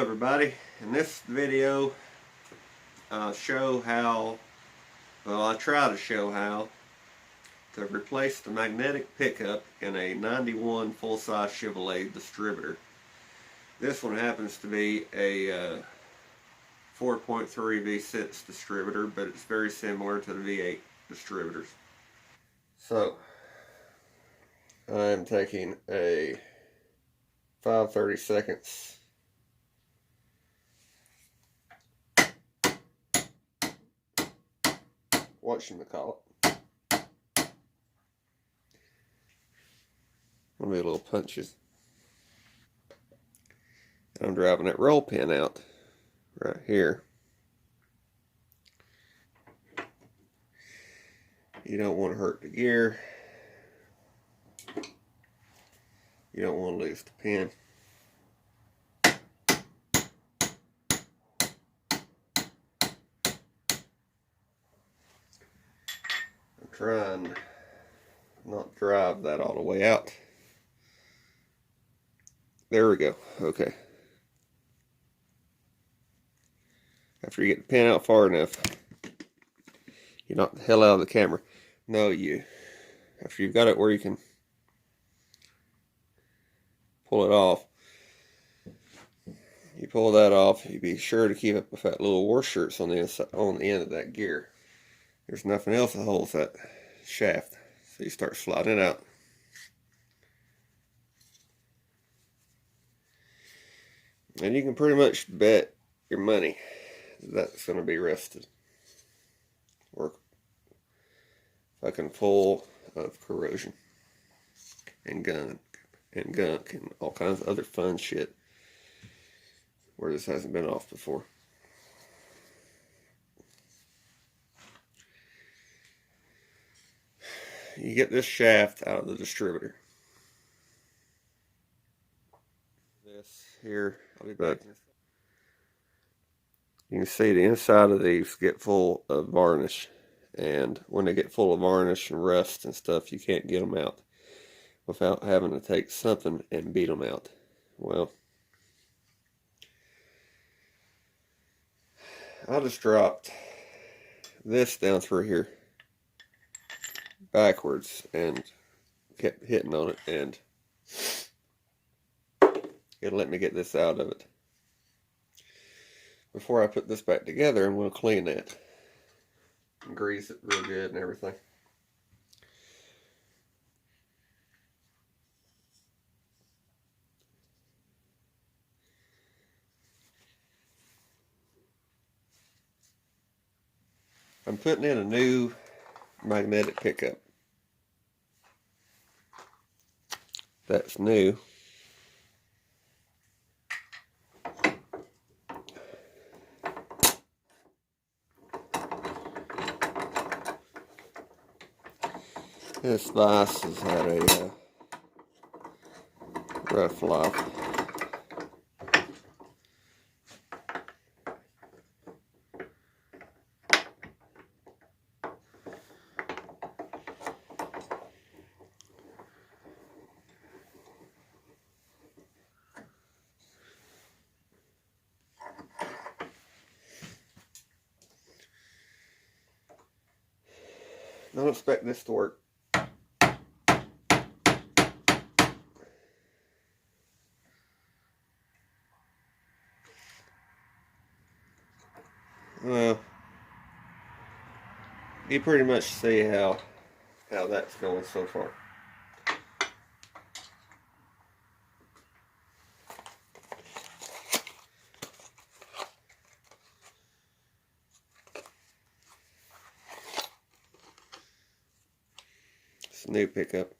everybody. In this video show how, I try to show how to replace the magnetic pickup in a 91 full-size Chevrolet Distributor. This one happens to be a 4.3 V6 distributor, but it's very similar to the V8 distributors. So I'm taking a 5/32 whatchamacallit. I'll be a little punches. I'm driving that roll pin out right here. You don't want to hurt the gear. You don't want to lose the pin. I'm trying not to drive that all the way out. There we go. Okay. After you get the pin out far enough, you knock the hell out of the camera. No, after you've got it where you can pull it off, you pull that off, you be sure to keep up with that little washers on the inside, on the end of that gear. There's nothing else that holds that shaft, so you start sliding it out. And you can pretty much bet your money that's going to be rusted or fucking full of corrosion and gunk and all kinds of other fun shit where this hasn't been off before. You get this shaft out of the distributor. This here, I'll be back. You can see the inside of these get full of varnish, and when they get full of varnish and rust and stuff, you can't get them out without having to take something and beat them out. Well, I just dropped this down through here backwards and kept hitting on it, and it'll let me get this out of it. Before I put this back together, I'm going to clean that and grease it real good and everything. I'm putting in a new magnetic pickup. That's new. This vise has had a rough life. Don't expect this to work. Well, you pretty much see how that's going so far. It's a new pickup.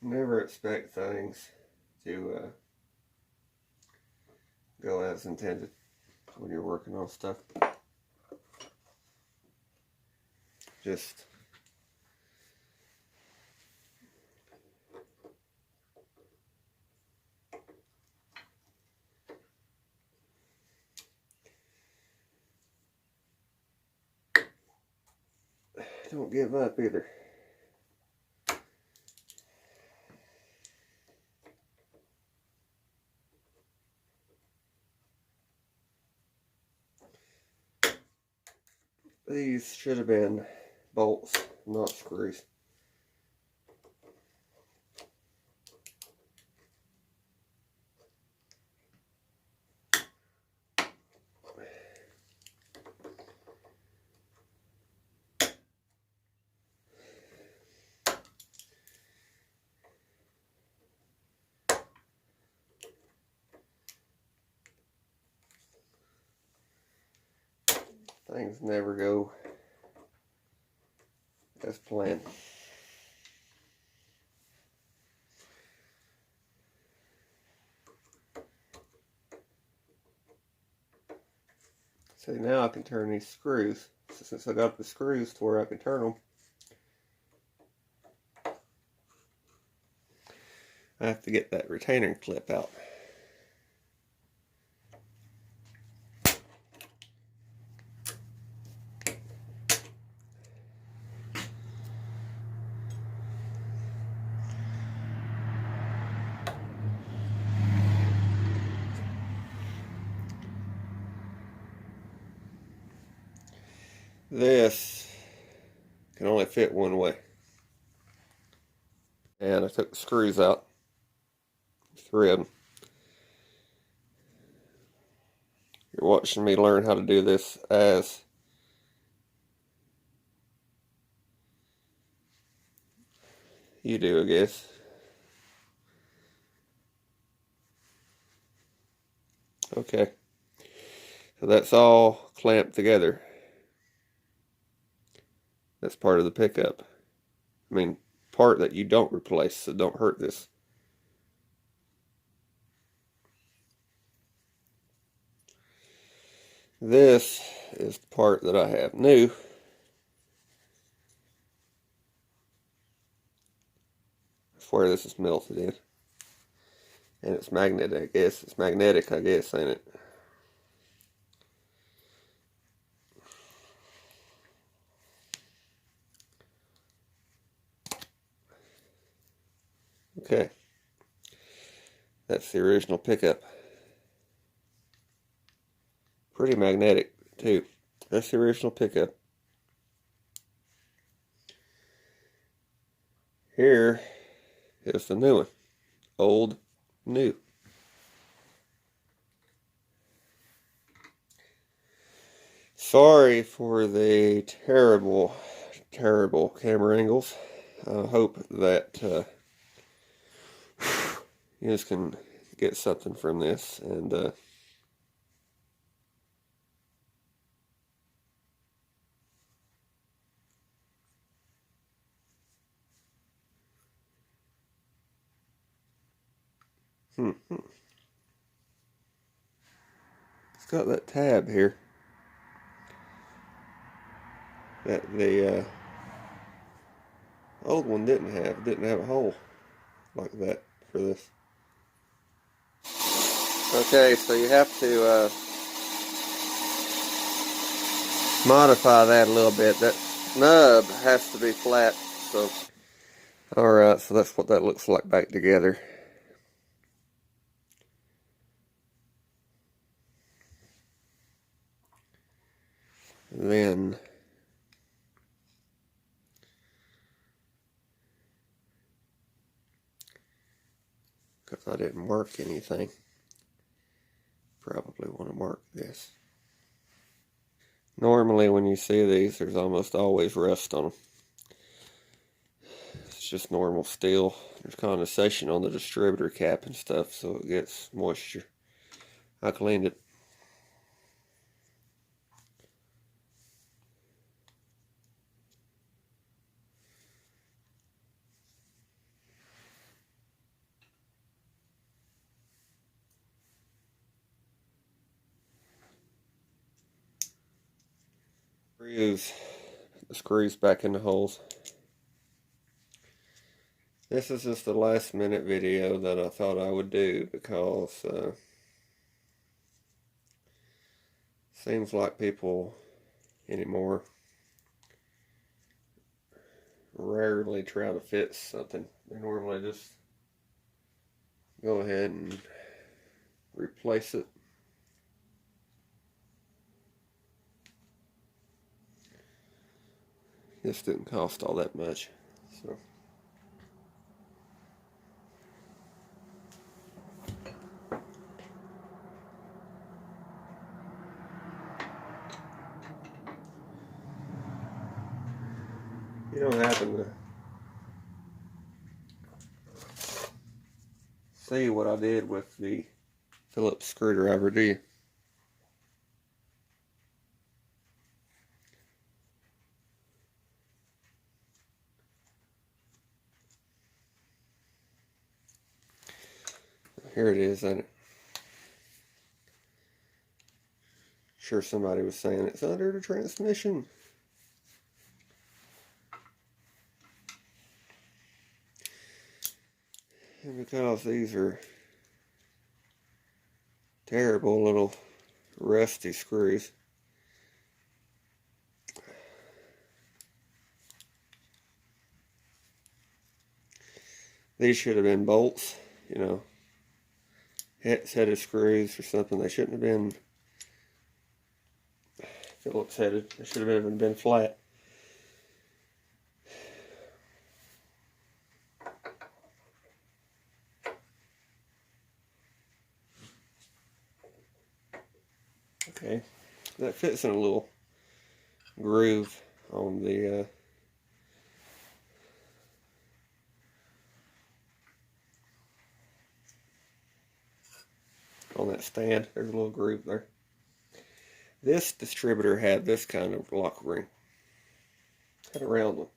Never expect things to go as intended when you're working on stuff. Just don't give up either. These should have been bolts, not screws. Things never go as planned. So now I can turn these screws. So since I got the screws to where I can turn them, I have to get that retainer clip out. This can only fit one way. And I took the screws out, 3 of them. You're watching me learn how to do this as you do, I guess. Okay, so that's all clamped together. That's part of the pickup. I mean, part that you don't replace, so don't hurt this. This is the part that I have new. That's where this is melted in. And it's magnetic, I guess. It's magnetic, I guess, ain't it? Okay. That's the original pickup. Pretty magnetic, too. That's the original pickup. Here is the new one. Old, new. Sorry for the terrible, terrible camera angles. I hope that you guys can get something from this. And it's got that tab here that the old one didn't have. It didn't have a hole like that for this. Okay, so you have to modify that a little bit. That nub has to be flat. So, alright, so that's what that looks like back together. Then because I didn't mark anything, probably want to mark this. Normally when you see these, there's almost always rust on them. It's just normal steel. There's condensation on the distributor cap and stuff, so it gets moisture. I cleaned it. the screws back in the holes. This is just a last minute video that I thought I would do because seems like people anymore rarely try to fix something. They normally just go ahead and replace it. This didn't cost all that much, so. You don't happen to see what I did with the Phillips screwdriver, do you? Here it is, ain't it? Sure somebody was saying it's under the transmission. And because these are terrible little rusty screws, these should have been bolts, you know, headed screws or something. They shouldn't have been Phillips headed. They should have been flat. Okay, that fits in a little groove on the on that stand. There's a little groove there. This distributor had this kind of lock ring. Had a round one.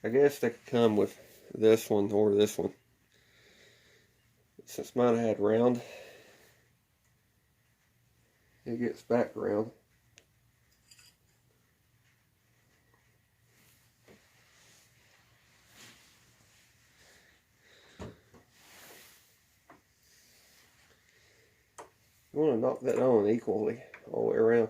I guess they could come with this one or this one. Since mine had round, it gets back round. You want to knock that on equally all the way around.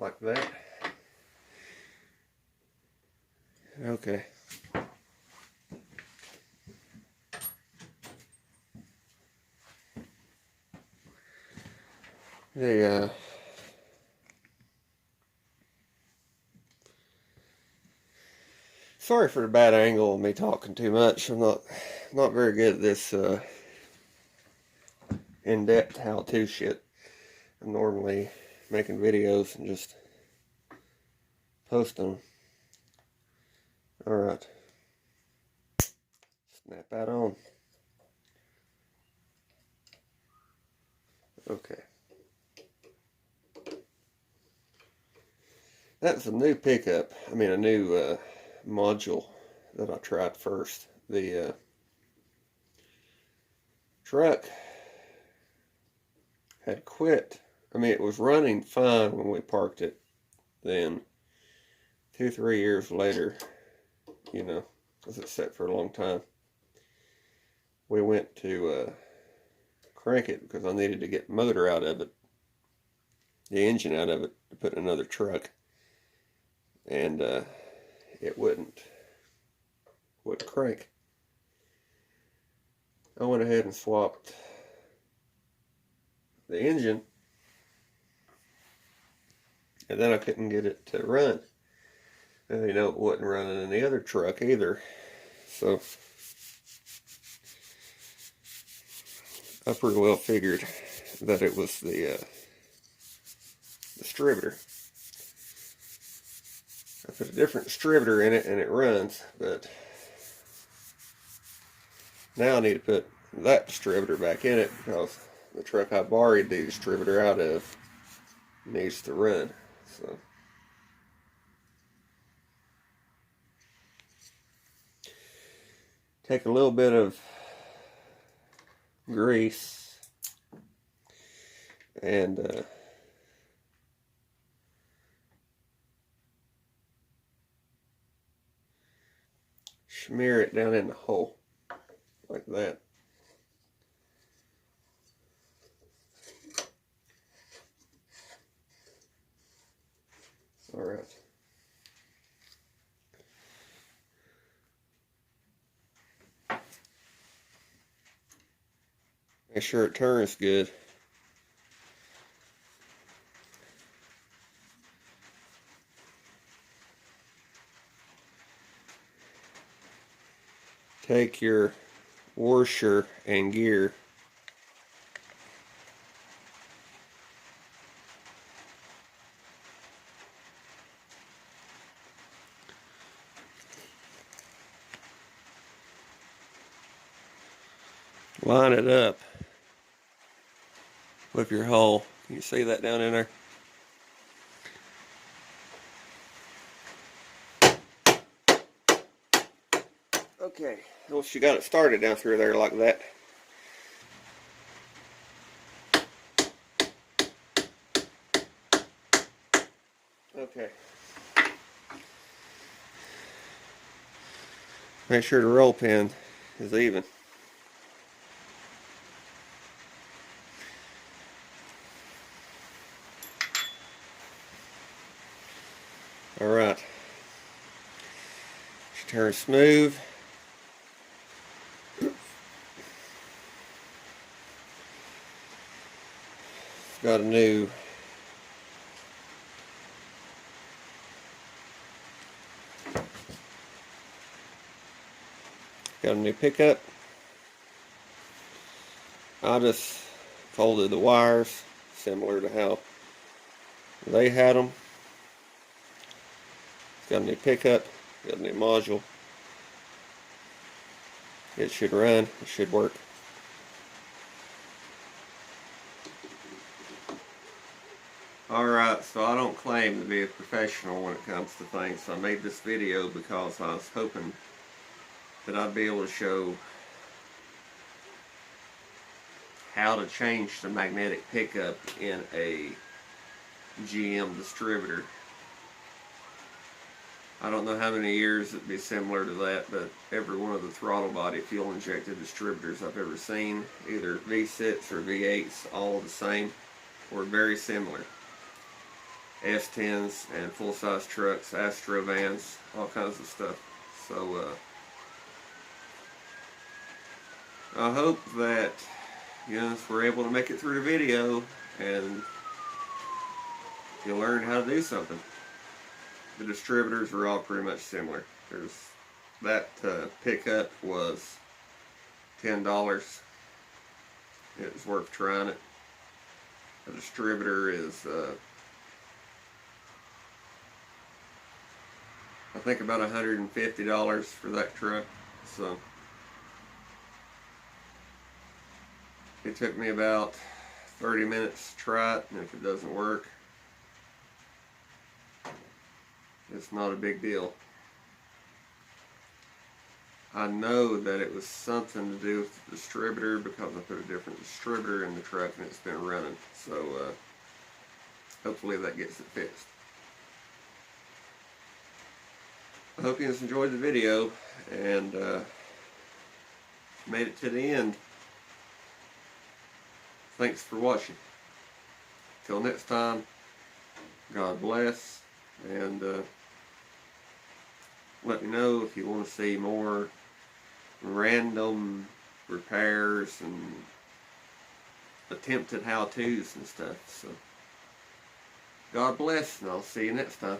Like that. Okay. Sorry for the bad angle of me talking too much. I'm not very good at this in-depth how-to shit. I'm normally making videos and just posting them. Alright. Snap that on. Okay. That's a new pickup. I mean, a new module that I tried first. The truck had quit. I mean, it was running fine when we parked it. Then 2-3 years later, you know, because it's set for a long time, we went to crank it because I needed to get the motor out of it, the engine out of it, to put in another truck. And it wouldn't crank. I went ahead and swapped the engine, and then I couldn't get it to run. And you know, it wasn't running in the other truck either. So I pretty well figured that it was the distributor. I put a different distributor in it and it runs, but now I need to put that distributor back in it because the truck I borrowed the distributor out of needs to run. So take a little bit of grease and smear it down in the hole like that. All right. Make sure it turns good. Take your washer and gear, line it up with your hole. Can you see that down in there? Okay, once you got it started down through there like that, okay, make sure the roll pin is even. All right, should turn smooth. Got a new pickup. I just folded the wires similar to how they had them. Got a new pickup, got a new module. It should run, it should work. Alright, so I don't claim to be a professional when it comes to things. I made this video because I was hoping that I'd be able to show how to change the magnetic pickup in a GM distributor. I don't know how many years it'd be similar to that, but every one of the throttle body fuel injected distributors I've ever seen, either V6 or V8s, all the same or very similar. S10s and full-size trucks, Astro vans, all kinds of stuff. So I hope that we're able to make it through the video and you'll learn how to do something. The distributors are all pretty much similar. That pickup was $10. It was worth trying it. The distributor is I think about $150 for that truck. So it took me about 30 minutes to try it, and if it doesn't work, it's not a big deal. I know that it was something to do with the distributor because I put a different distributor in the truck and it's been running. So hopefully that gets it fixed. I hope you guys enjoyed the video and made it to the end. Thanks for watching. Till next time, God bless, and let me know if you want to see more random repairs and attempted how-tos and stuff. So God bless, and I'll see you next time.